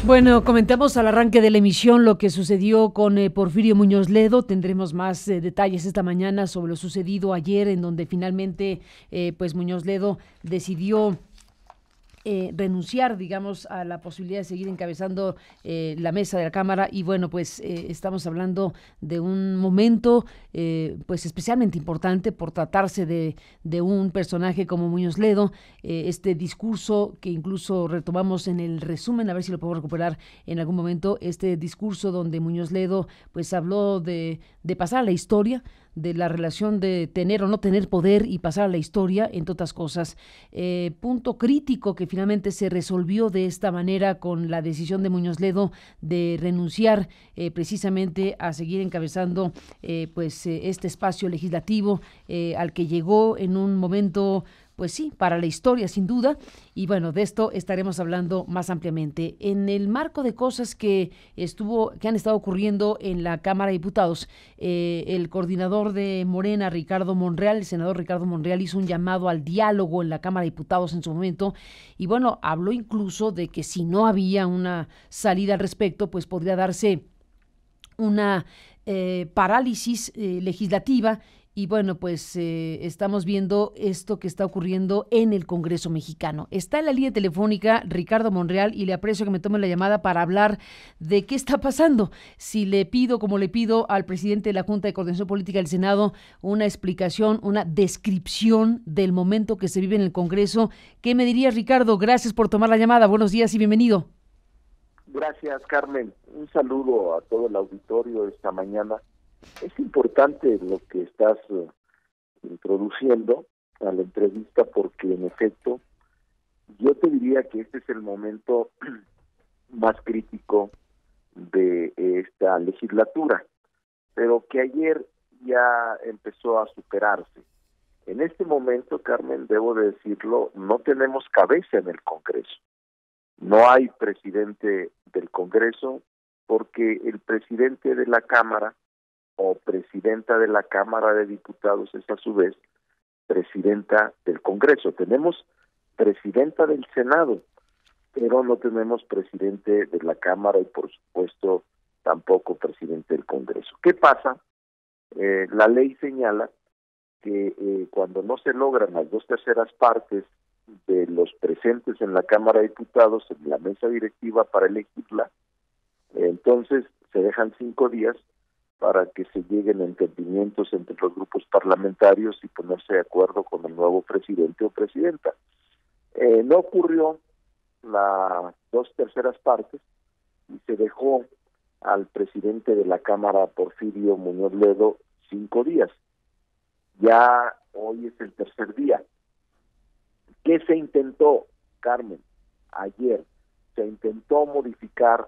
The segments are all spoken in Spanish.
Bueno, comentamos al arranque de la emisión lo que sucedió con Porfirio Muñoz Ledo. Tendremos más detalles esta mañana sobre lo sucedido ayer, en donde finalmente pues Muñoz Ledo decidió renunciar, digamos, a la posibilidad de seguir encabezando la mesa de la Cámara. Y bueno, pues estamos hablando de un momento pues especialmente importante por tratarse de un personaje como Muñoz Ledo. Este discurso que incluso retomamos en el resumen, a ver si lo podemos recuperar en algún momento, este discurso donde Muñoz Ledo pues habló de pasar a la historia, de la relación de tener o no tener poder y pasar a la historia, entre otras cosas. Punto crítico que finalmente se resolvió de esta manera con la decisión de Muñoz Ledo de renunciar precisamente a seguir encabezando este espacio legislativo al que llegó en un momento pues sí, para la historia, sin duda. Y bueno, de esto estaremos hablando más ampliamente. En el marco de cosas que han estado ocurriendo en la Cámara de Diputados, el coordinador de Morena, Ricardo Monreal, el senador Ricardo Monreal, hizo un llamado al diálogo en la Cámara de Diputados en su momento. Y bueno, habló incluso de que si no había una salida al respecto, pues podría darse una parálisis legislativa. Y bueno, pues estamos viendo esto que está ocurriendo en el Congreso mexicano. Está en la línea telefónica Ricardo Monreal y le aprecio que me tome la llamada para hablar de qué está pasando. Si le pido, como le pido al presidente de la Junta de Coordinación Política del Senado, una explicación, una descripción del momento que se vive en el Congreso, ¿qué me dirías, Ricardo? Gracias por tomar la llamada. Buenos días y bienvenido. Gracias, Carmen. Un saludo a todo el auditorio esta mañana. Es importante lo que estás introduciendo a la entrevista porque, en efecto, yo te diría que este es el momento más crítico de esta legislatura, pero que ayer ya empezó a superarse. En este momento, Carmen, debo de decirlo, no tenemos cabeza en el Congreso. No hay presidente del Congreso porque el presidente de la Cámara o presidenta de la Cámara de Diputados es a su vez presidenta del Congreso. Tenemos presidenta del Senado, pero no tenemos presidente de la Cámara y por supuesto tampoco presidente del Congreso. ¿Qué pasa? La ley señala que cuando no se logran las 2/3 partes de los presentes en la Cámara de Diputados en la mesa directiva para elegirla, entonces se dejan 5 días para que se lleguen a entendimientos entre los grupos parlamentarios y ponerse de acuerdo con el nuevo presidente o presidenta. No ocurrió las 2/3 partes y se dejó al presidente de la Cámara, Porfirio Muñoz Ledo, 5 días. Ya hoy es el tercer día. ¿Qué se intentó, Carmen? Ayer se intentó modificar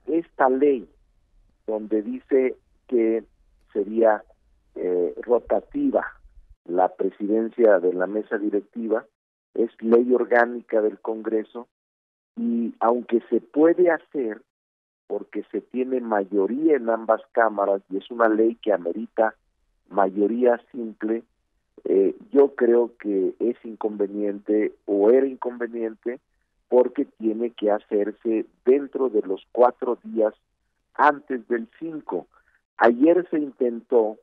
esta ley donde dice que sería rotativa la presidencia de la mesa directiva, es ley orgánica del Congreso, y aunque se puede hacer porque se tiene mayoría en ambas cámaras y es una ley que amerita mayoría simple, yo creo que es inconveniente o era inconveniente porque tiene que hacerse dentro de los 4 días antes del 5. Ayer se intentó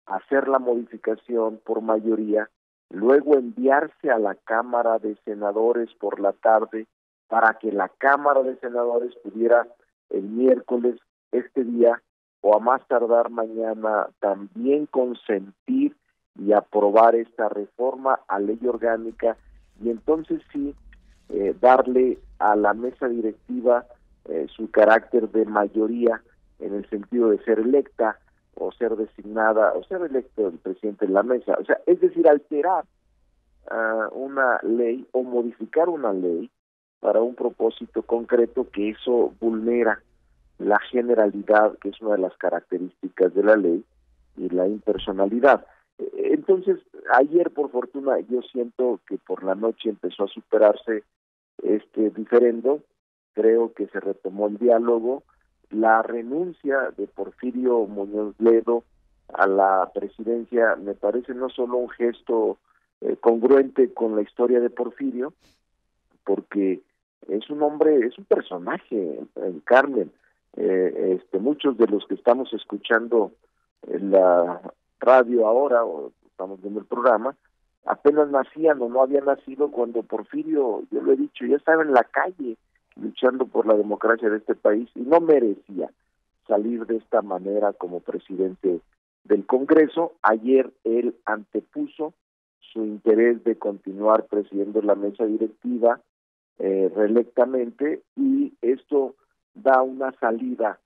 hacer la modificación por mayoría, luego enviarse a la Cámara de Senadores por la tarde para que la Cámara de Senadores pudiera el miércoles, este día, o a más tardar mañana, también consentir y aprobar esta reforma a ley orgánica, y entonces sí darle a la mesa directiva su carácter de mayoría en el sentido de ser electa o ser designada o ser electo el presidente de la mesa. O sea, es decir, alterar una ley o modificar una ley para un propósito concreto, que eso vulnera la generalidad, que es una de las características de la ley, y la impersonalidad. Entonces, ayer, por fortuna, yo siento que por la noche empezó a superarse este diferendo. Creo que se retomó el diálogo. La renuncia de Porfirio Muñoz Ledo a la presidencia me parece no solo un gesto congruente con la historia de Porfirio, porque es un hombre, es un personaje, Carmen. Muchos de los que estamos escuchando en la radio ahora, o estamos viendo el programa, apenas nacían o no habían nacido cuando Porfirio, yo lo he dicho, ya estaba en la calle luchando por la democracia de este país y no merecía salir de esta manera como presidente del Congreso. Ayer él antepuso su interés de continuar presidiendo la mesa directiva reelectamente, y esto da una salida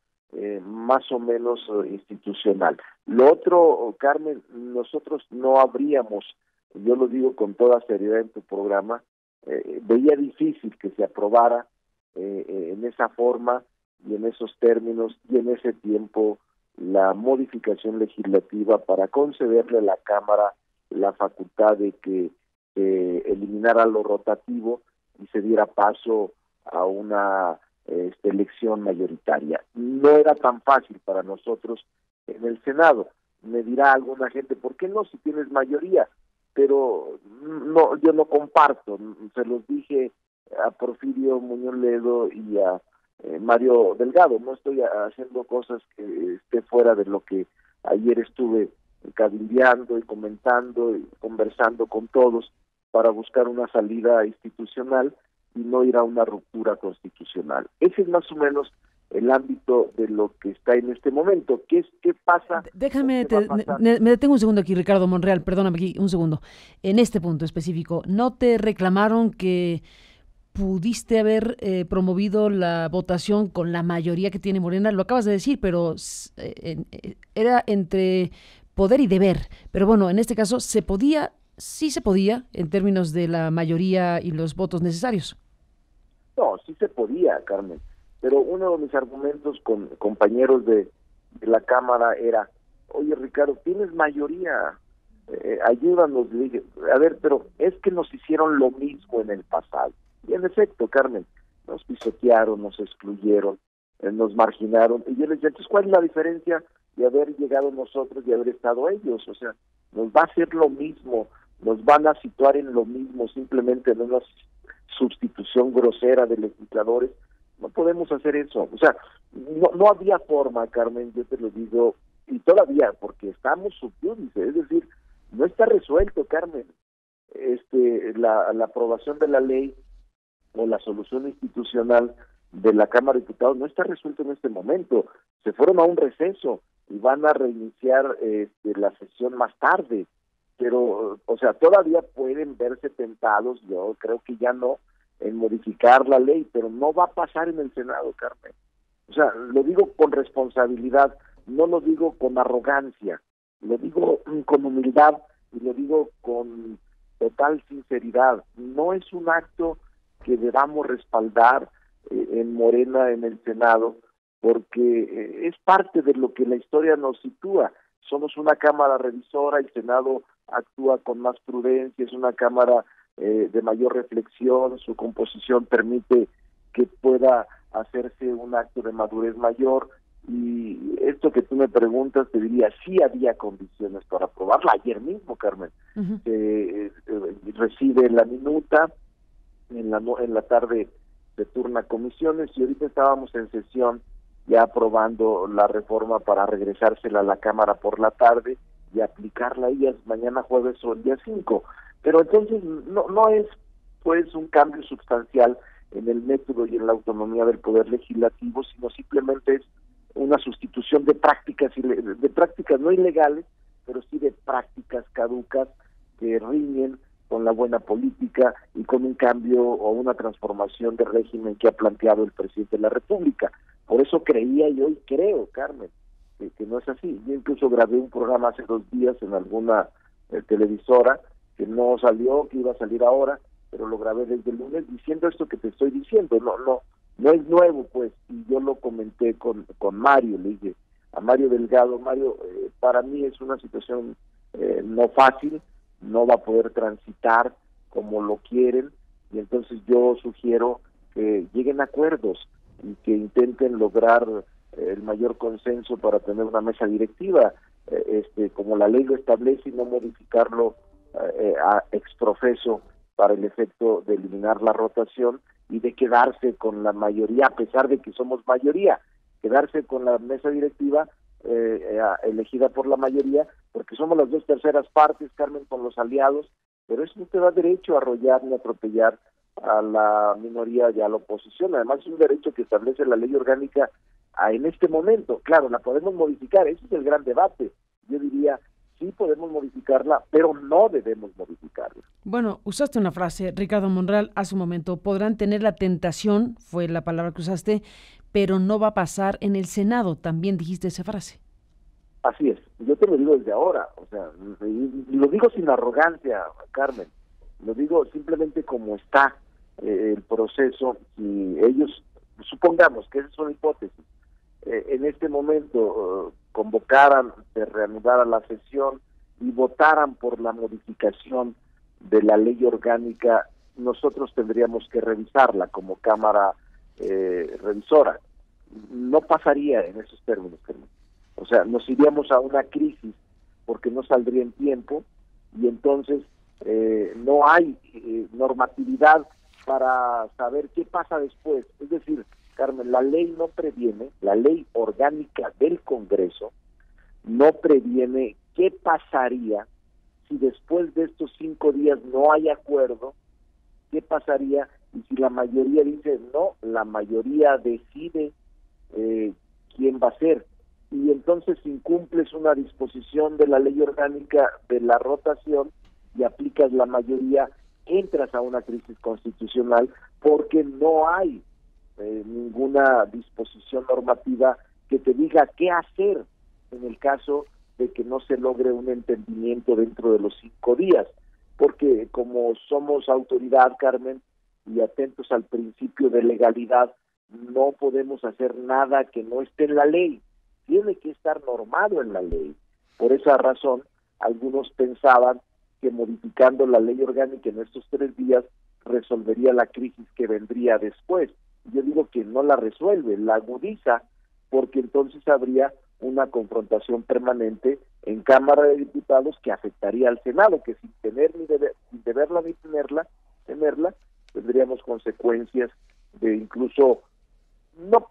más o menos institucional. Lo otro, Carmen, nosotros no habríamos, yo lo digo con toda seriedad en tu programa, veía difícil que se aprobara en esa forma y en esos términos y en ese tiempo la modificación legislativa para concederle a la Cámara la facultad de que eliminara lo rotativo y se diera paso a una elección mayoritaria. No era tan fácil para nosotros en el Senado. Me dirá alguna gente, ¿por qué no si tienes mayoría? Pero no, yo no comparto. Se los dije a Porfirio Muñoz Ledo y a Mario Delgado. No estoy haciendo cosas que esté fuera de lo que ayer estuve cabildeando y comentando y conversando con todos para buscar una salida institucional y no ir a una ruptura constitucional. Ese es más o menos el ámbito de lo que está en este momento. ¿Qué pasa? Déjame, me detengo un segundo aquí, Ricardo Monreal, perdóname aquí un segundo. En este punto específico, ¿no te reclamaron que pudiste haber promovido la votación con la mayoría que tiene Morena? Lo acabas de decir, pero era entre poder y deber. Pero bueno, en este caso sí se podía en términos de la mayoría y los votos necesarios. No, sí se podía, Carmen, pero uno de mis argumentos con compañeros de la Cámara era, oye Ricardo, tienes mayoría, ayúdanos. Le dije, a ver, pero es que nos hicieron lo mismo en el pasado. Y en efecto, Carmen, nos pisotearon, nos excluyeron, nos marginaron, y yo les decía, entonces, ¿cuál es la diferencia de haber llegado nosotros y haber estado ellos? O sea, nos va a hacer lo mismo, nos van a situar en lo mismo, simplemente en una sustitución grosera de legisladores. No podemos hacer eso. O sea, no había forma, Carmen, yo te lo digo, y todavía, porque estamos sub iudice, es decir, no está resuelto, Carmen. La aprobación de la ley o la solución institucional de la Cámara de Diputados no está resuelto en este momento. Se fueron a un receso y van a reiniciar la sesión más tarde. Pero, o sea, todavía pueden verse tentados, yo creo que ya no, en modificar la ley, pero no va a pasar en el Senado, Carmen. O sea, lo digo con responsabilidad, no lo digo con arrogancia, lo digo con humildad y lo digo con total sinceridad. No es un acto que debamos respaldar en Morena en el Senado, porque es parte de lo que la historia nos sitúa. Somos una Cámara revisora, el Senado actúa con más prudencia, es una Cámara de mayor reflexión, su composición permite que pueda hacerse un acto de madurez mayor, y esto que tú me preguntas, te diría, sí había condiciones para aprobarla. Ayer mismo, Carmen, recibe la minuta, en la tarde se turna comisiones, y ahorita estábamos en sesión ya aprobando la reforma para regresársela a la Cámara por la tarde y aplicarla a ellas mañana jueves o el día 5. Pero entonces no es pues un cambio sustancial en el método y en la autonomía del Poder Legislativo, sino simplemente es una sustitución de prácticas no ilegales, pero sí de prácticas caducas que riñen con la buena política y con un cambio o una transformación de régimen que ha planteado el presidente de la República. Por eso creía y hoy creo, Carmen, que no es así. Yo incluso grabé un programa hace 2 días en alguna televisora que no salió, que iba a salir ahora, pero lo grabé desde el lunes diciendo esto que te estoy diciendo. No es nuevo, pues, y yo lo comenté con Mario, le dije a Mario Delgado, Mario, para mí es una situación no fácil, no va a poder transitar como lo quieren, y entonces yo sugiero que lleguen a acuerdos y que intenten lograr el mayor consenso para tener una mesa directiva, como la ley lo establece, y no modificarlo a exprofeso para el efecto de eliminar la rotación y de quedarse con la mayoría, a pesar de que somos mayoría, quedarse con la mesa directiva elegida por la mayoría, porque somos las 2/3 partes, Carmen, con los aliados, pero eso no te da derecho a arrollar ni atropellar a la minoría y a la oposición. Además es un derecho que establece la ley orgánica en este momento. Claro, la podemos modificar, ese es el gran debate. Yo diría, sí podemos modificarla, pero no debemos modificarla. Bueno, usaste una frase, Ricardo Monreal, hace un momento, podrán tener la tentación, fue la palabra que usaste, pero no va a pasar en el Senado, también dijiste esa frase. Así es, yo te lo digo desde ahora, o sea, lo digo sin arrogancia, Carmen, lo digo simplemente como está el proceso, y ellos, supongamos que esa es una hipótesis, en este momento convocaran, se reanudara la sesión y votaran por la modificación de la ley orgánica, nosotros tendríamos que revisarla como Cámara revisora. No pasaría en esos términos, Carmen. O sea, nos iríamos a una crisis porque no saldría en tiempo y entonces no hay normatividad para saber qué pasa después. Es decir, Carmen, la ley no previene, la ley orgánica del Congreso no previene qué pasaría si después de estos 5 días no hay acuerdo, qué pasaría y si la mayoría dice no, la mayoría decide quién va a ser. Y entonces incumples una disposición de la ley orgánica de la rotación y aplicas la mayoría, entras a una crisis constitucional porque no hay ninguna disposición normativa que te diga qué hacer en el caso de que no se logre un entendimiento dentro de los 5 días. Porque como somos autoridad, Carmen, y atentos al principio de legalidad, no podemos hacer nada que no esté en la ley. Tiene que estar normado en la ley. Por esa razón, algunos pensaban que modificando la ley orgánica en estos 3 días resolvería la crisis que vendría después. Yo digo que no la resuelve, la agudiza, porque entonces habría una confrontación permanente en Cámara de Diputados que afectaría al Senado, que sin deberla ni tenerla, tendríamos consecuencias de incluso, no,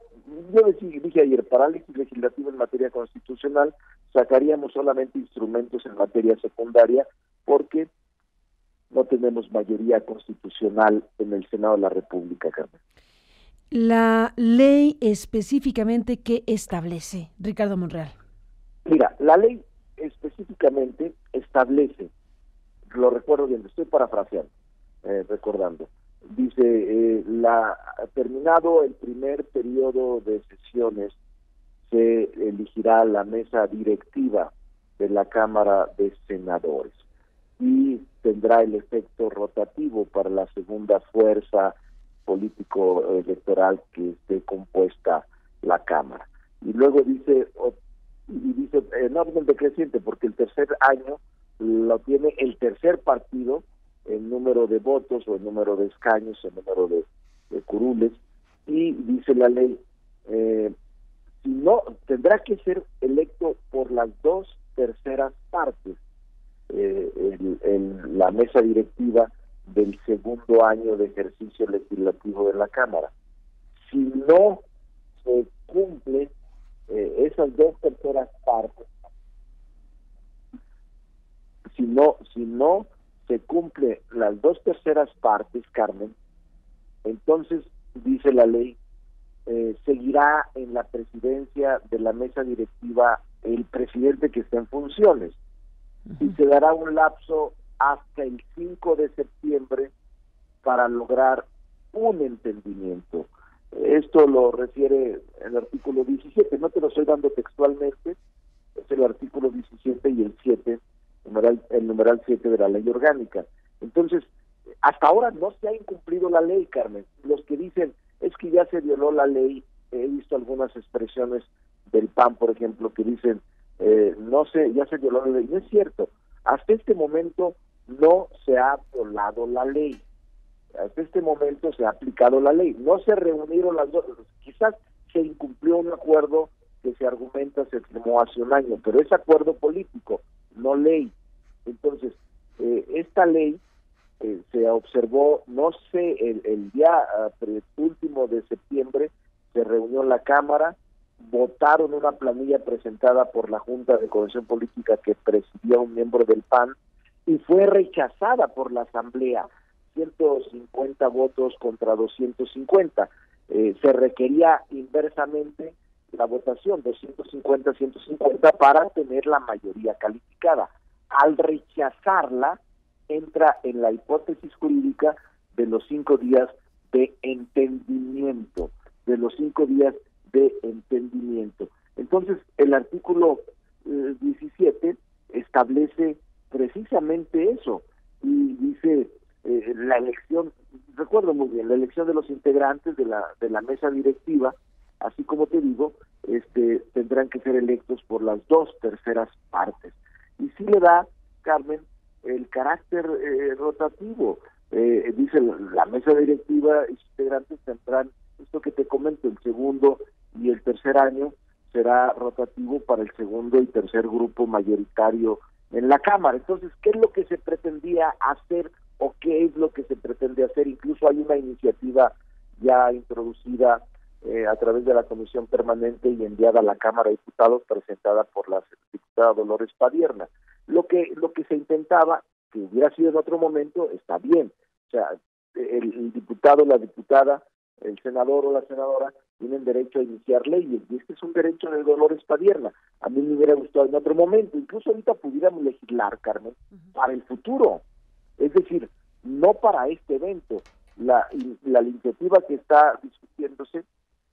yo dije ayer, parálisis legislativa en materia constitucional, sacaríamos solamente instrumentos en materia secundaria, porque no tenemos mayoría constitucional en el Senado de la República, Carmen. La ley específicamente, ¿qué establece, Ricardo Monreal? Mira, la ley específicamente establece, lo recuerdo bien, estoy parafraseando, recordando, dice, terminado el primer periodo de sesiones, se elegirá la mesa directiva de la Cámara de Senadores y tendrá el efecto rotativo para la segunda fuerza político-electoral que esté compuesta la Cámara. Y luego dice en orden decreciente, porque el tercer año lo tiene el tercer partido en número de votos o en número de escaños, en número de curules, y dice la ley, si no, tendrá que ser electo por las 2/3 partes la mesa directiva del segundo año de ejercicio legislativo de la Cámara. Si no se cumple esas 2/3 partes, si no se cumple las 2/3 partes, Carmen, entonces dice la ley, seguirá en la presidencia de la mesa directiva el presidente que está en funciones y se dará un lapso hasta el 5 de septiembre para lograr un entendimiento. Esto lo refiere el artículo 17, no te lo estoy dando textualmente, es el artículo 17 y el 7, el numeral 7 de la ley orgánica. Entonces, hasta ahora no se ha incumplido la ley, Carmen. Los que dicen, es que ya se violó la ley, he visto algunas expresiones del PAN, por ejemplo, que dicen, no sé, ya se violó la ley. No es cierto, hasta este momento no se ha violado la ley. Hasta este momento se ha aplicado la ley. No se reunieron las dos. Quizás se incumplió un acuerdo que se argumenta se firmó hace un año, pero es acuerdo político, no ley. Entonces, esta ley se observó, no sé, el día último de septiembre se reunió la Cámara, votaron una planilla presentada por la Junta de Coordinación Política que presidía un miembro del PAN y fue rechazada por la Asamblea, 150 votos contra 250. Se requería inversamente la votación, 250-150, para tener la mayoría calificada. Al rechazarla, entra en la hipótesis jurídica de los 5 días de entendimiento, Entonces, el artículo 17 establece precisamente eso, y dice la elección, recuerdo muy bien, la elección de los integrantes de la mesa directiva, así como te digo, tendrán que ser electos por las 2/3 partes. Y sí le da, Carmen, el carácter rotativo. Dice la mesa directiva y sus integrantes tendrán, esto que te comento, el segundo y el tercer año será rotativo para el segundo y tercer grupo mayoritario en la Cámara. Entonces, ¿qué es lo que se pretendía hacer o qué es lo que se pretende hacer? Incluso hay una iniciativa ya introducida a través de la Comisión Permanente y enviada a la Cámara de Diputados, presentada por la diputada Dolores Padierna. Lo que se intentaba, que hubiera sido en otro momento, está bien. O sea, el diputado, la diputada, el senador o la senadora tienen derecho a iniciar leyes, y este es un derecho de Dolores Padierna. A mí me hubiera gustado en otro momento, incluso ahorita pudiéramos legislar, Carmen, para el futuro. Es decir, no para este evento. La iniciativa que está discutiéndose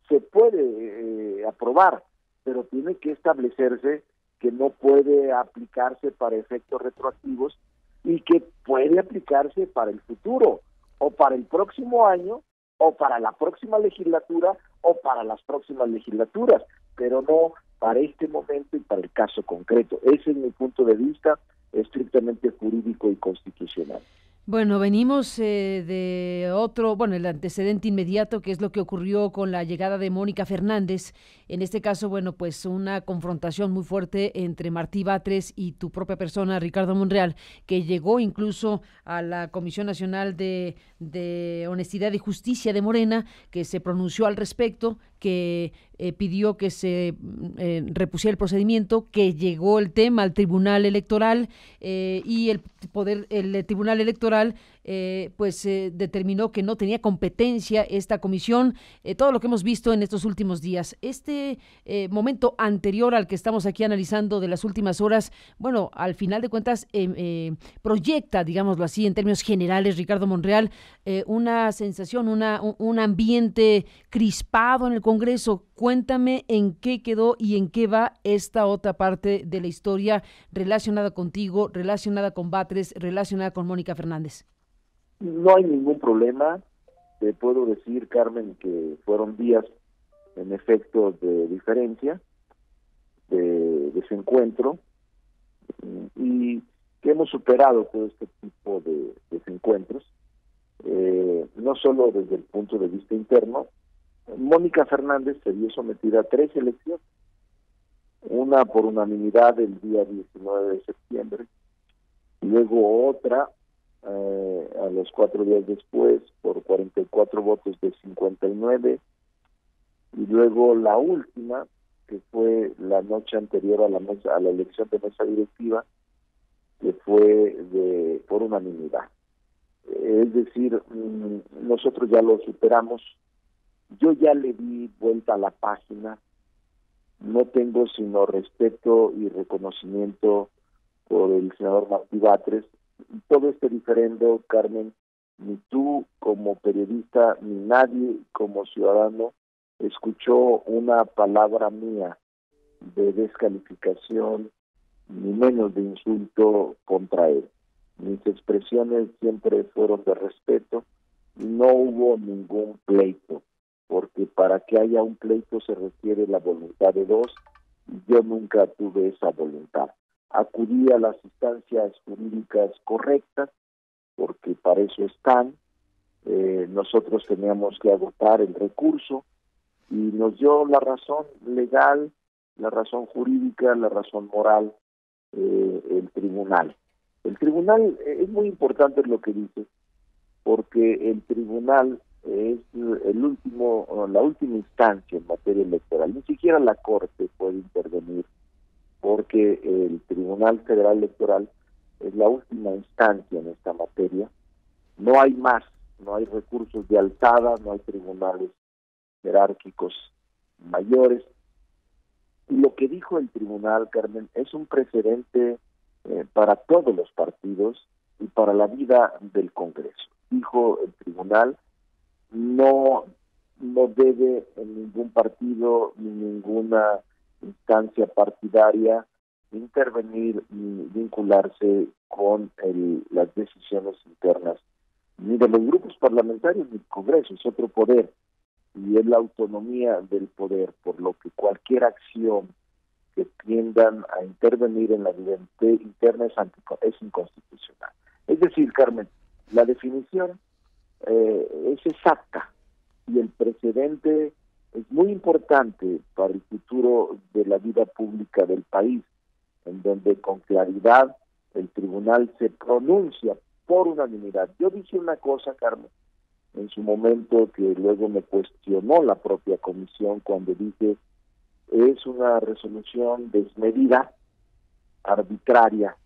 se puede aprobar, pero tiene que establecerse que no puede aplicarse para efectos retroactivos y que puede aplicarse para el futuro, o para el próximo año, o para la próxima legislatura, o para las próximas legislaturas, pero no para este momento y para el caso concreto. Ese es mi punto de vista estrictamente jurídico y constitucional. Bueno, venimos de otro, el antecedente inmediato, que es lo que ocurrió con la llegada de Mónica Fernández. En este caso, pues una confrontación muy fuerte entre Martí Batres y tu propia persona, Ricardo Monreal, que llegó incluso a la Comisión Nacional de Honestidad y Justicia de Morena, que se pronunció al respecto, que pidió que se repusiera el procedimiento, que llegó el tema al Tribunal Electoral y el Tribunal Electoral determinó que no tenía competencia esta comisión, todo lo que hemos visto en estos últimos días. Este momento anterior al que estamos aquí analizando de las últimas horas, al final de cuentas proyecta, digámoslo así, en términos generales, Ricardo Monreal, una sensación, un ambiente crispado en el Congreso. Cuéntame en qué quedó y en qué va esta otra parte de la historia relacionada contigo, relacionada con Batres, relacionada con Mónica Fernández. No hay ningún problema. Te puedo decir, Carmen, que fueron días en efecto de diferencia, de desencuentro, y que hemos superado todo este tipo de desencuentros, no solo desde el punto de vista interno. Mónica Fernández se vio sometida a 3 elecciones, una por unanimidad el día 19 de septiembre, luego otra a los 4 días después por 44 votos de 59, y luego la última, que fue la noche anterior a la elección de mesa directiva, que fue por unanimidad. Es decir, nosotros ya lo superamos. Yo ya le di vuelta a la página. No tengo sino respeto y reconocimiento por el senador Martí Batres. Todo este diferendo, Carmen, ni tú como periodista, ni nadie como ciudadano escuchó una palabra mía de descalificación, ni menos de insulto contra él. Mis expresiones siempre fueron de respeto, y no hubo ningún pleito, porque para que haya un pleito se requiere la voluntad de dos, y yo nunca tuve esa voluntad. Acudí a las instancias jurídicas correctas, porque para eso están. Nosotros teníamos que agotar el recurso, y nos dio la razón legal, la razón jurídica, la razón moral, el tribunal. El tribunal es muy importante lo que dice, porque el tribunal es la última instancia en materia electoral. Ni siquiera la Corte puede intervenir, porque el Tribunal Federal Electoral es la última instancia en esta materia. No hay más, no hay recursos de alzada, no hay tribunales jerárquicos mayores. Y lo que dijo el tribunal, Carmen, es un precedente para todos los partidos y para la vida del Congreso. Dijo el tribunal, no debe en ningún partido ni ninguna instancia partidaria intervenir ni vincularse con las decisiones internas ni de los grupos parlamentarios ni del Congreso. Es otro poder y es la autonomía del poder, por lo que cualquier acción que tiendan a intervenir en la vida interna es inconstitucional. Es decir, Carmen, la definición es exacta y el precedente es muy importante para el futuro de la vida pública del país, en donde con claridad el tribunal se pronuncia por unanimidad. Yo dije una cosa, Carmen, en su momento, que luego me cuestionó la propia comisión cuando dije es una resolución desmedida, arbitraria,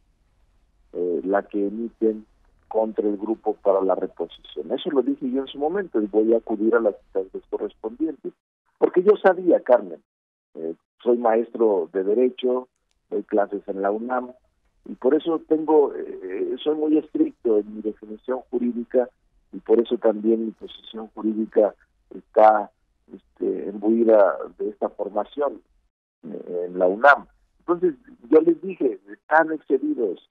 la que emiten contra el grupo para la reposición. Eso lo dije yo en su momento y voy a acudir a las instancias correspondientes. Porque yo sabía, Carmen, soy maestro de Derecho, doy clases en la UNAM, y por eso soy muy estricto en mi definición jurídica, y por eso también mi posición jurídica está imbuida de esta formación en la UNAM. Entonces yo les dije, están excedidos,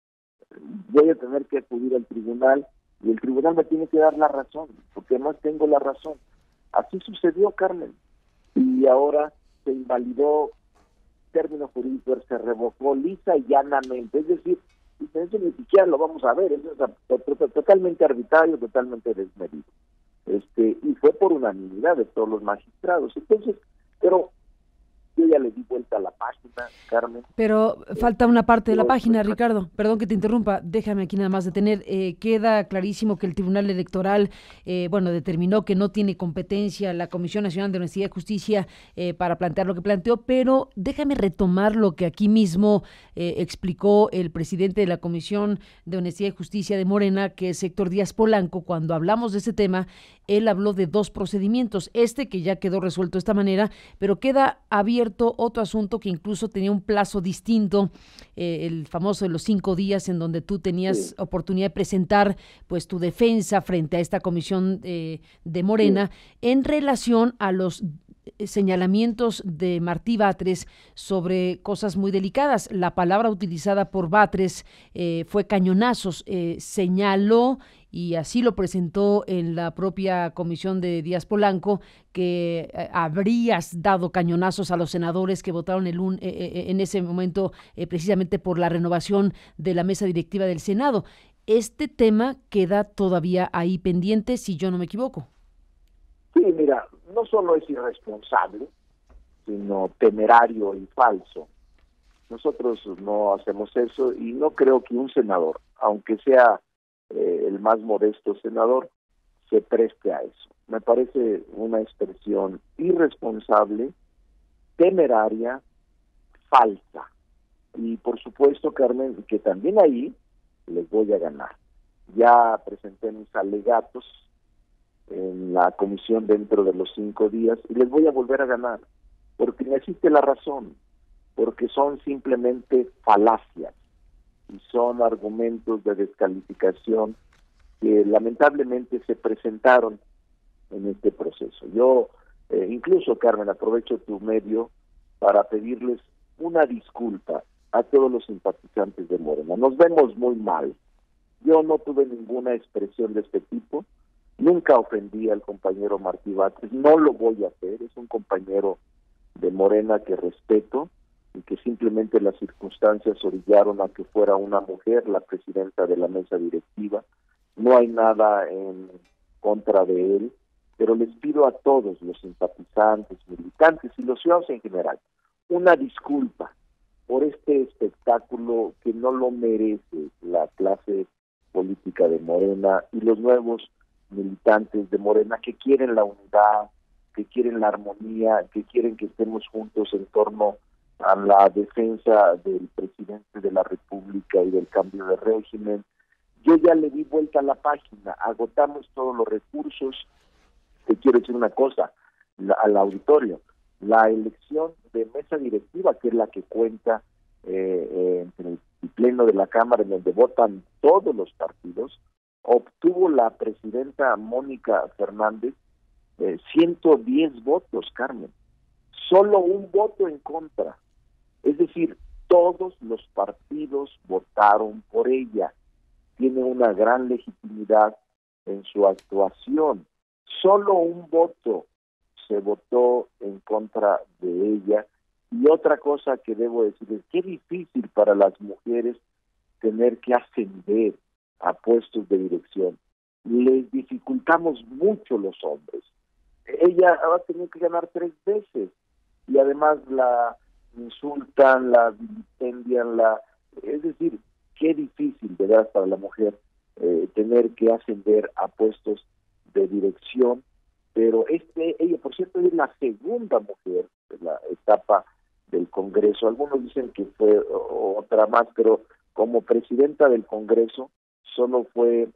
voy a tener que acudir al tribunal y el tribunal me tiene que dar la razón, porque además tengo la razón. Así sucedió, Carmen, y ahora se invalidó término jurídico, se revocó lisa y llanamente, es decir, eso ni siquiera lo vamos a ver, eso es totalmente arbitrario, totalmente desmedido. Y fue por unanimidad de todos los magistrados. Entonces, pero yo ya le di vuelta a la página, Carmen. Pero falta una parte de la página, Ricardo. Perdón que te interrumpa, déjame aquí nada más detener. Queda clarísimo que el Tribunal Electoral, determinó que no tiene competencia la Comisión Nacional de Honestidad y Justicia para plantear lo que planteó, pero déjame retomar lo que aquí mismo explicó el presidente de la Comisión de Honestidad y Justicia de Morena, que es Héctor Díaz Polanco. Cuando hablamos de este tema, él habló de dos procedimientos, que ya quedó resuelto de esta manera, pero queda abierto otro asunto que incluso tenía un plazo distinto, el famoso de los 5 días, en donde tú tenías oportunidad de presentar pues tu defensa frente a esta comisión de Morena en relación a los señalamientos de Martí Batres sobre cosas muy delicadas. La palabra utilizada por Batres fue cañonazos. Señaló, y así lo presentó en la propia comisión de Díaz Polanco, que habrías dado cañonazos a los senadores que votaron en ese momento precisamente por la renovación de la mesa directiva del Senado. Este tema queda todavía ahí pendiente, si yo no me equivoco. Sí, mira, no solo es irresponsable, sino temerario y falso. Nosotros no hacemos eso y no creo que un senador, aunque sea el más modesto senador, se preste a eso. Me parece una expresión irresponsable, temeraria, falsa. Y por supuesto, Carmen, que también ahí les voy a ganar. Ya presenté mis alegatos en la comisión dentro de los 5 días y les voy a volver a ganar, porque no existe la razón, porque son simplemente falacias y son argumentos de descalificación que lamentablemente se presentaron en este proceso. Yo incluso, Carmen, aprovecho tu medio para pedirles una disculpa a todos los simpatizantes de Morena. Nos vemos muy mal. Yo no tuve ninguna expresión de este tipo, nunca ofendí al compañero Martí Batres, no lo voy a hacer, es un compañero de Morena que respeto y que simplemente las circunstancias orillaron a que fuera una mujer la presidenta de la mesa directiva. No hay nada en contra de él, pero les pido a todos los simpatizantes, militantes y los ciudadanos en general una disculpa por este espectáculo que no lo merece la clase política de Morena y los nuevos militantes de Morena que quieren la unidad, que quieren la armonía, que quieren que estemos juntos en torno a la defensa del presidente de la República y del cambio de régimen. Yo ya le di vuelta a la página, agotamos todos los recursos. Te quiero decir una cosa, al auditorio, la elección de mesa directiva, que es la que cuenta entre el pleno de la Cámara, en donde votan todos los partidos, obtuvo la presidenta Mónica Fernández 110 votos, Carmen, solo un voto en contra, es decir, todos los partidos votaron por ella, tiene una gran legitimidad en su actuación, solo un voto se votó en contra de ella. Y otra cosa que debo decir es qué difícil para las mujeres tener que ascender a puestos de dirección. Les dificultamos mucho los hombres. Ella va a tener que ganar 3 veces y además la insultan, la vilipendian, es decir, qué difícil de verdad para la mujer tener que ascender a puestos de dirección. Pero ella, por cierto, es la segunda mujer de la etapa del Congreso. Algunos dicen que fue otra más, pero como presidenta del Congreso solo fue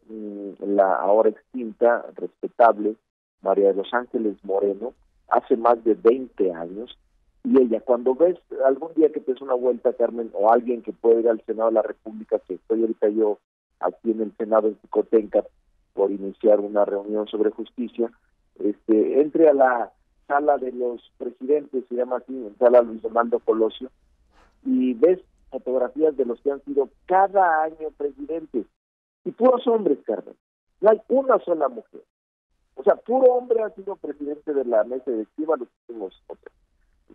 la ahora extinta, respetable, María de los Ángeles Moreno, hace más de 20 años. Y ella, cuando ves algún día que te des una vuelta, Carmen, o alguien que puede ir al Senado de la República, que estoy ahorita yo aquí en el Senado en Xicotenca por iniciar una reunión sobre justicia, entre a la sala de los presidentes, se llama así, en sala Luis Armando Colosio, y ves fotografías de los que han sido cada año presidentes, y puros hombres, Carmen, no hay una sola mujer, o sea, puro hombre ha sido presidente de la mesa directiva los últimos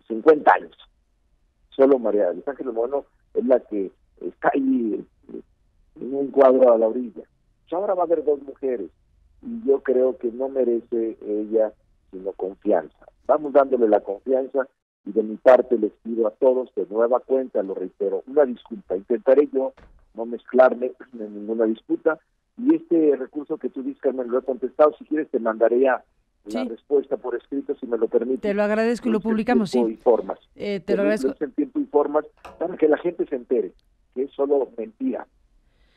50 años, solo María de los Ángeles Moreno es la que está ahí en un cuadro a la orilla. Pues ahora va a haber 2 mujeres, y yo creo que no merece ella sino confianza. Vamos dándole la confianza y de mi parte les pido a todos de nueva cuenta, lo reitero, una disculpa. Intentaré yo no mezclarme en ninguna disputa y este recurso que tú dices, Carmen, lo he contestado. Si quieres te mandaré la respuesta por escrito, si me lo permites. Te lo agradezco y lo publicamos, sí. Y formas. Te lo agradezco. En tiempo y formas para que la gente se entere que es solo mentira,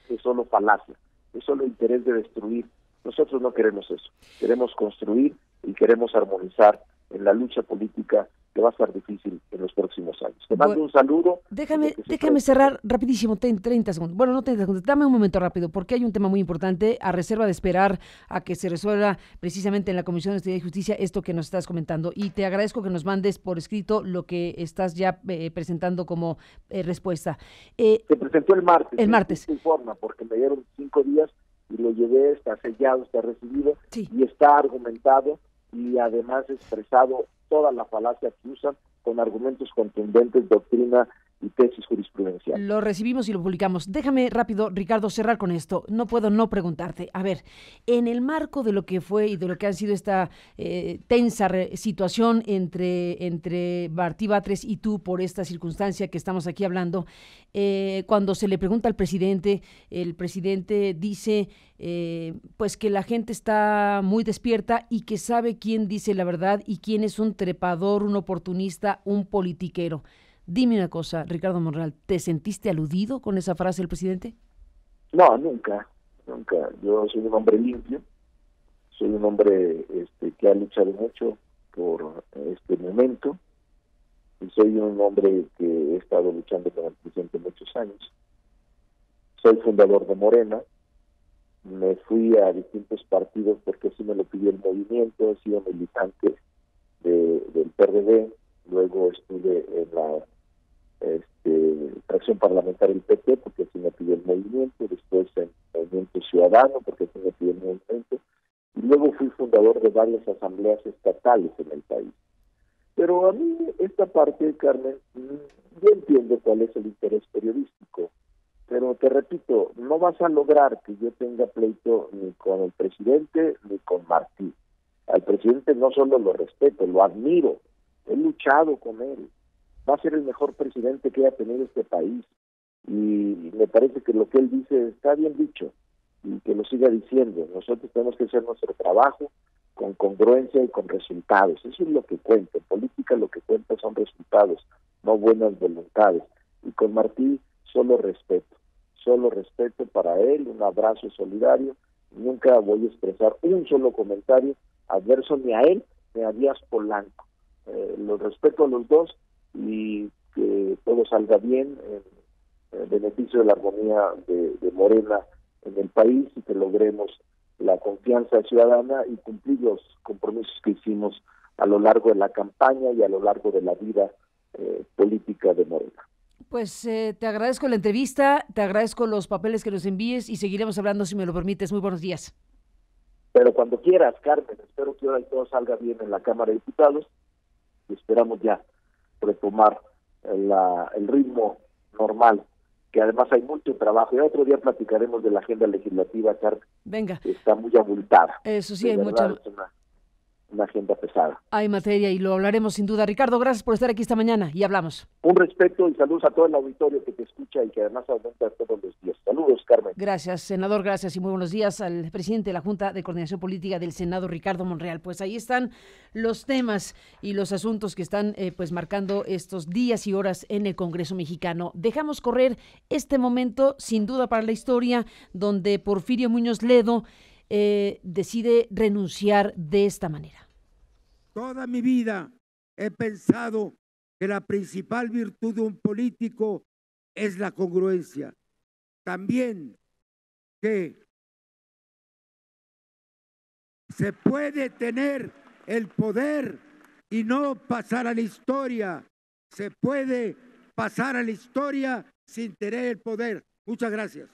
que es solo falacia, que es solo interés de destruir. Nosotros no queremos eso, queremos construir y queremos armonizar en la lucha política que va a estar difícil en los próximos años. Te mando un saludo. Déjame cerrar rapidísimo, 30 segundos. Bueno, no 30 segundos, dame un momento rápido, porque hay un tema muy importante, a reserva de esperar a que se resuelva precisamente en la Comisión de Honestidad y Justicia esto que nos estás comentando. Y te agradezco que nos mandes por escrito lo que estás ya presentando como respuesta. Se presentó el martes. El martes. Informa, porque me dieron 5 días y lo llevé, está sellado, está recibido, sí, y está argumentado y además expresado toda la falacia que usan con argumentos contundentes, doctrina y tesis jurisprudencial. Lo recibimos y lo publicamos. Déjame rápido, Ricardo, cerrar con esto. No puedo no preguntarte. A ver, en el marco de lo que fue y de lo que ha sido esta tensa situación entre Martí Batres y tú por esta circunstancia que estamos aquí hablando, cuando se le pregunta al presidente, el presidente dice pues que la gente está muy despierta y que sabe quién dice la verdad y quién es un trepador, un oportunista, un politiquero. Dime una cosa, Ricardo Monreal, ¿te sentiste aludido con esa frase del presidente? No, nunca. Yo soy un hombre limpio, soy un hombre que ha luchado mucho por este momento, y soy un hombre que he estado luchando con el presidente muchos años. Soy fundador de Morena, me fui a distintos partidos porque así me lo pidió el movimiento, he sido militante del PRD, luego estuve en la fracción parlamentaria del PT porque así me pidió el movimiento, después en Movimiento Ciudadano porque así me pidió el movimiento, y luego fui fundador de varias asambleas estatales en el país. Pero a mí esta parte, Carmen, yo entiendo cuál es el interés periodístico, pero te repito, no vas a lograr que yo tenga pleito ni con el presidente ni con Martí. Al presidente no solo lo respeto, lo admiro, he luchado con él, va a ser el mejor presidente que haya tenido este país, y me parece que lo que él dice está bien dicho, y que lo siga diciendo. Nosotros tenemos que hacer nuestro trabajo con congruencia y con resultados. Eso es lo que cuenta. En política lo que cuenta son resultados, no buenas voluntades. Y con Martí solo respeto para él, un abrazo solidario. Nunca voy a expresar un solo comentario adverso ni a él ni a Díaz Polanco. Los respeto a los dos y que todo salga bien en beneficio de la armonía de Morena en el país y que logremos la confianza ciudadana y cumplir los compromisos que hicimos a lo largo de la campaña y a lo largo de la vida política de Morena. Pues te agradezco la entrevista, te agradezco los papeles que nos envíes y seguiremos hablando si me lo permites. Muy buenos días. Pero cuando quieras, Carmen, espero que ahora todo salga bien en la Cámara de Diputados y esperamos ya retomar el ritmo normal, que además hay mucho trabajo. Y otro día platicaremos de la agenda legislativa, Carmen. Venga. Que está muy abultada. Eso sí, hay mucha... Es una agenda pesada. Hay materia y lo hablaremos sin duda. Ricardo, gracias por estar aquí esta mañana y hablamos. Un respeto y saludos a todo el auditorio que te escucha y que además aumenta todos los días. Saludos, Carmen. Gracias, senador, gracias y muy buenos días al presidente de la Junta de Coordinación Política del Senado, Ricardo Monreal. Pues ahí están los temas y los asuntos que están pues marcando estos días y horas en el Congreso mexicano. Dejamos correr este momento, sin duda para la historia, donde Porfirio Muñoz Ledo decide renunciar de esta manera. Toda mi vida he pensado que la principal virtud de un político es la congruencia. También que se puede tener el poder y no pasar a la historia. Se puede pasar a la historia sin tener el poder. Muchas gracias.